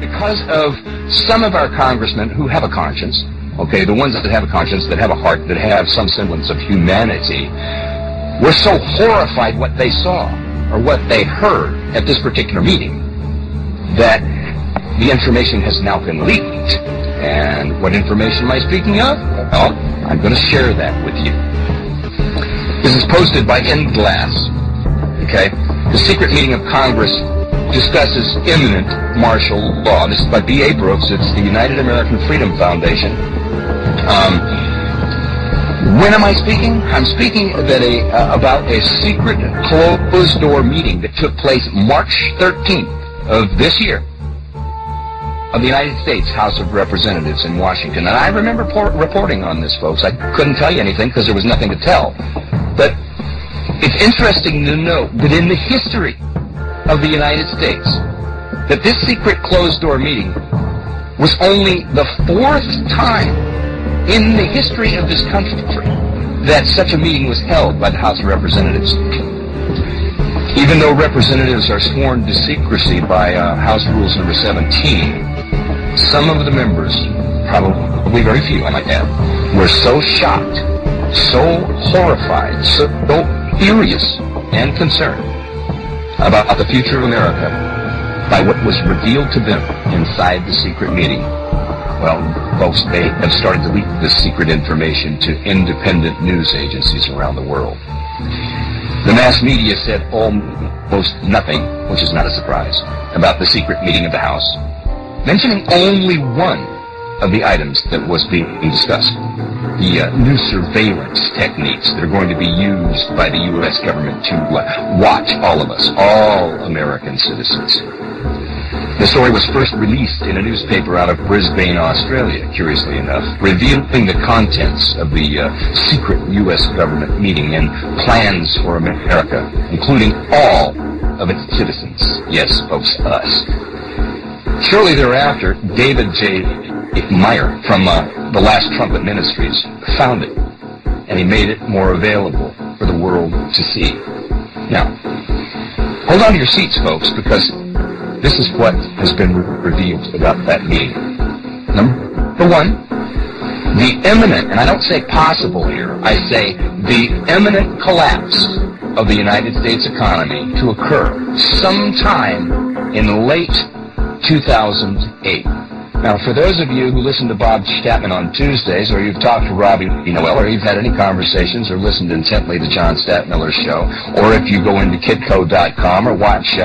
because of some of our congressmen who have a conscience, okay, the ones that have a conscience, that have a heart, that have some semblance of humanity, were so horrified what they saw or what they heard at this particular meeting that the information has now been leaked. And what information am I speaking of? Well, I'm going to share that with you. This is posted by InGlass. Okay? The secret meeting of Congress discusses imminent martial law. This is by B.A. Brooks. It's the United American Freedom Foundation. When am I speaking? I'm speaking about a secret closed-door meeting that took place March 13th of this year of the United States House of Representatives in Washington. And I remember reporting on this, folks. I couldn't tell you anything because there was nothing to tell. But it's interesting to note that in the history of the United States, that this secret closed-door meeting was only the fourth time in the history of this country that such a meeting was held by the House of Representatives. Even though representatives are sworn to secrecy by House Rules number 17, some of the members, probably very few I might add, were so shocked, so horrified, so furious and concerned about the future of America by what was revealed to them inside the secret meeting. Well, folks, they have started to leak this secret information to independent news agencies around the world. The mass media said almost nothing, which is not a surprise, about the secret meeting of the House, mentioning only one of the items that was being discussed: the new surveillance techniques that are going to be used by the U.S. government to watch all of us, all American citizens. The story was first released in a newspaper out of Brisbane, Australia, curiously enough, revealing the contents of the secret U.S. government meeting and plans for America, including all of its citizens. Yes, folks, us. Shortly thereafter, David J. Meyer from the Last Trumpet Ministries found it, and he made it more available for the world to see. Now, hold on to your seats, folks, because this is what has been revealed about that meeting. Number one, the imminent, and I don't say possible here, I say the imminent collapse of the United States economy to occur sometime in late 2008. Now, for those of you who listen to Bob Chapman on Tuesdays, or you've talked to Robbie Noel, or you've had any conversations or listened intently to John Stadtmiller's show, or if you go into kidco.com or watch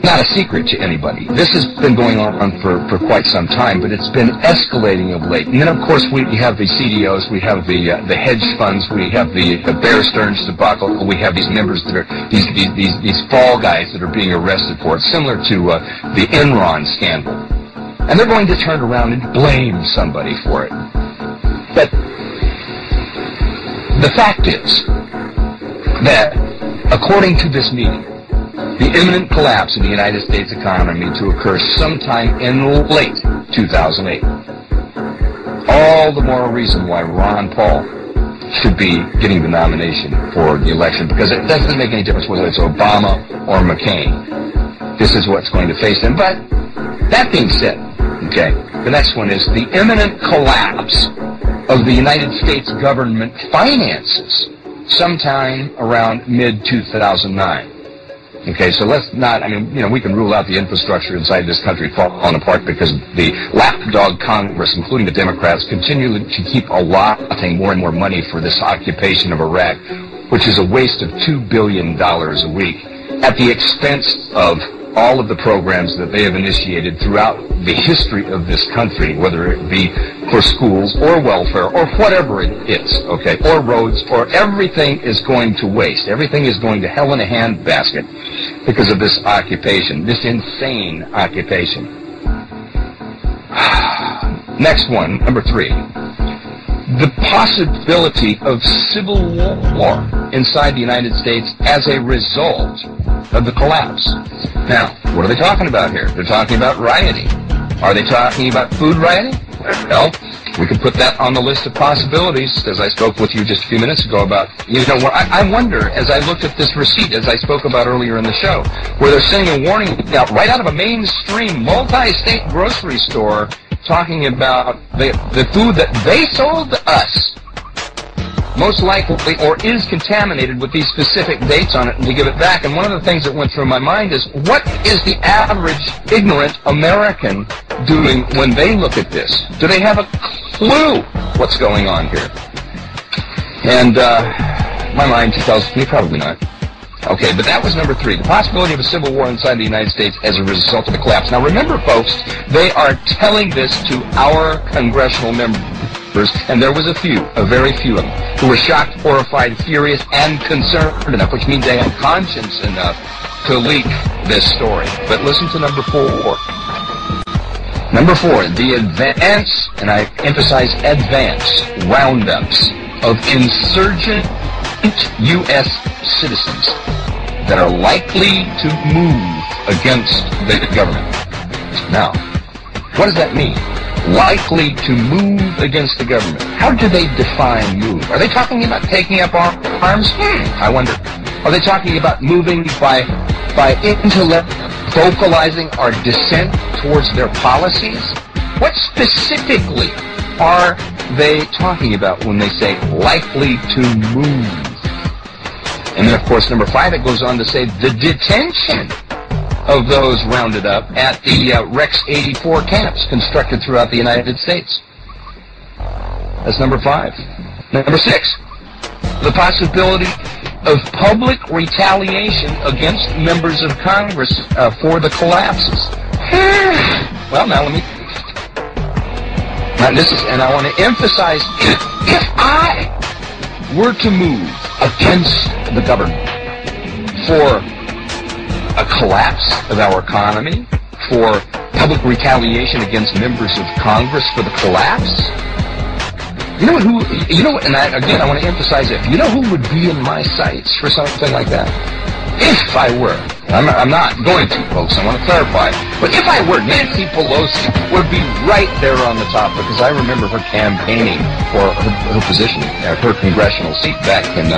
not a secret to anybody. This has been going on for quite some time, but it's been escalating of late. And then, of course, we have the CDOs, we have the hedge funds, we have the Bear Stearns debacle, we have these members that are these fall guys that are being arrested for it, similar to the Enron scandal. And they're going to turn around and blame somebody for it. But the fact is that, according to this meeting, the imminent collapse of the United States economy to occur sometime in late 2008. All the more reason why Ron Paul should be getting the nomination for the election, because it doesn't make any difference whether it's Obama or McCain. This is what's going to face him. But that being said, okay, the next one is the imminent collapse of the United States government finances sometime around mid-2009. Okay, so let's not, we can rule out the infrastructure inside this country falling apart because the lapdog Congress, including the Democrats, continue to keep allotting more and more money for this occupation of Iraq, which is a waste of $2 billion a week, at the expense of all of the programs that they have initiated throughout the history of this country, whether it be for schools or welfare or whatever it is, okay, or roads, or everything is going to waste. Everything is going to hell in a handbasket because of this occupation, this insane occupation. Next one, number 3. The possibility of civil war inside the United States as a result of the collapse. Now, what are they talking about here? They're talking about rioting. Are they talking about food rioting? Well, We could put that on the list of possibilities, as I spoke with you just a few minutes ago about, I wonder, as I looked at this receipt, as I spoke about earlier in the show, where they're sending a warning out right out of a mainstream multi-state grocery store talking about the food that they sold to us most likely or is contaminated with these specific dates on it, and to give it back. And one of the things that went through my mind is, what is the average ignorant American doing when they look at this? Do they have a clue what's going on here? And my mind tells me probably not. Okay, but that was number 3, the possibility of a civil war inside the United States as a result of the collapse. Now remember, folks, they are telling this to our congressional members, and there was a very few of them, who were shocked, horrified, furious, and concerned enough, which means they had conscience enough to leak this story. But listen to number 4. Number 4, the advance, and I emphasize advance, roundups of insurgent U.S. citizens that are likely to move against the government. Now, what does that mean? Likely to move against the government. How do they define move? Are they talking about taking up arms? I wonder. Are they talking about moving by intellect, vocalizing our dissent towards their policies? What specifically are they talking about when they say likely to move? And then, of course, number 5, it goes on to say the detention of those rounded up at the Rex 84 camps constructed throughout the United States. That's number 5. Number 6, the possibility of public retaliation against members of Congress for the collapses. Well, now let me... And I want to emphasize, if I were to move against the government for a collapse of our economy, for public retaliation against members of Congress for the collapse, and I want to emphasize it, you know who would be in my sights for something like that? If I were, I'm not going to, folks, I want to clarify, but if I were, Nancy Pelosi would be right there on the top, because I remember her campaigning for her position, her congressional seat back in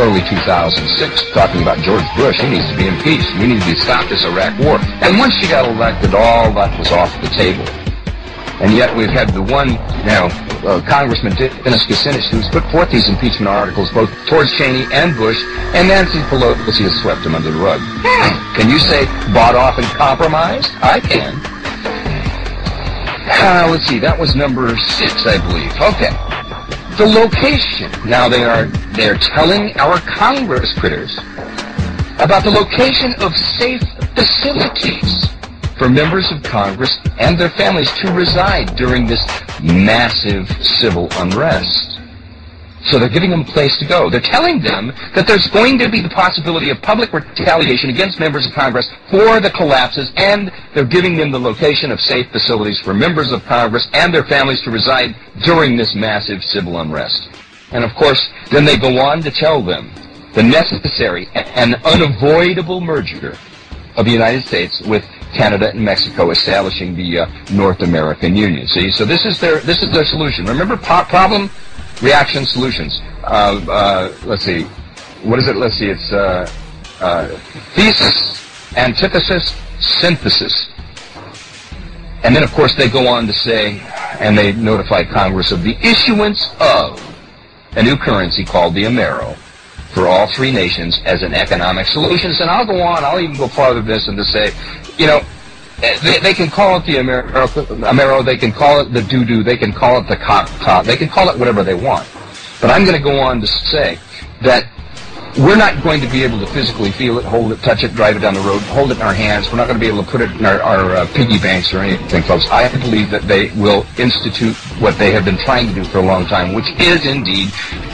early 2006, talking about George Bush. He needs to be impeached. We need to stop this Iraq war. And once she got elected, all that was off the table. And yet we've had the one, Congressman Dennis Kucinich, who's put forth these impeachment articles both towards Cheney and Bush, and Nancy Pelosi has swept him under the rug. Can you say bought off and compromised? I can. Let's see, that was number 6, I believe. Okay. The location. Now they're telling our Congress critters about the location of safe facilities for members of Congress and their families to reside during this massive civil unrest. So they're giving them a place to go. They're telling them that there's going to be the possibility of public retaliation against members of Congress for the collapses, and they're giving them the location of safe facilities for members of Congress and their families to reside during this massive civil unrest. And of course, then they go on to tell them the necessary and unavoidable merger of the United States with Canada and Mexico, establishing the North American Union. See, so this is their solution. Remember, problem, reaction, solutions. Let's see, what is it? Let's see, it's thesis, antithesis, synthesis. And then, of course, they go on to say, and they notify Congress of the issuance of a new currency called the Amero for all 3 nations as an economic solution. And I'll go on, I'll even go farther than this and to say, they can call it the Amero, they can call it the doo-doo, they can call it the cop, they can call it whatever they want. But I'm going to go on to say that we're not going to be able to physically feel it, hold it, touch it, drive it down the road, hold it in our hands. We're not going to be able to put it in our piggy banks or anything, folks. I believe that they will institute what they have been trying to do for a long time, which is indeed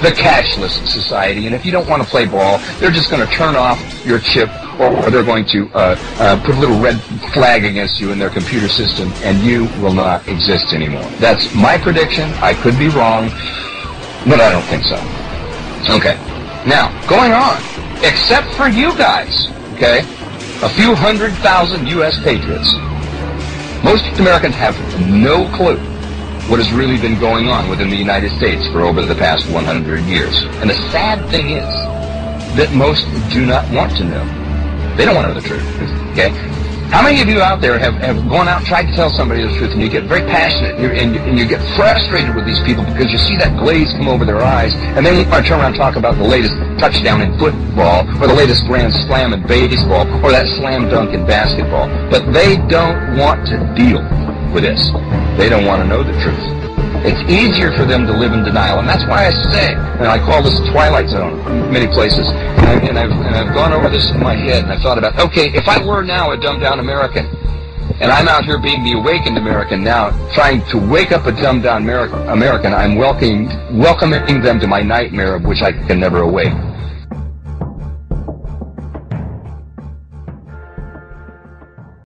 the cashless society. And if you don't want to play ball, they're just going to turn off your chip, or they're going to put a little red flag against you in their computer system, and you will not exist anymore. That's my prediction. I could be wrong, but I don't think so. Okay. Now, going on, except for you guys, okay, a few 100,000 U.S. patriots, most Americans have no clue what has really been going on within the United States for over the past 100 years. And the sad thing is that most do not want to know. They don't want to know the truth. Okay? How many of you out there have gone out and tried to tell somebody the truth, and you get very passionate, and you get frustrated with these people because you see that glaze come over their eyes, and then you want to turn around and talk about the latest touchdown in football, or the latest grand slam in baseball, or that slam dunk in basketball. But they don't want to deal with this. They don't want to know the truth. It's easier for them to live in denial, and that's why I say, and I call this Twilight Zone in many places, and I've gone over this in my head, and I've thought about, okay, if I were now a dumbed-down American, and I'm out here being the awakened American now, trying to wake up a dumbed-down American, I'm welcoming them to my nightmare of which I can never awake.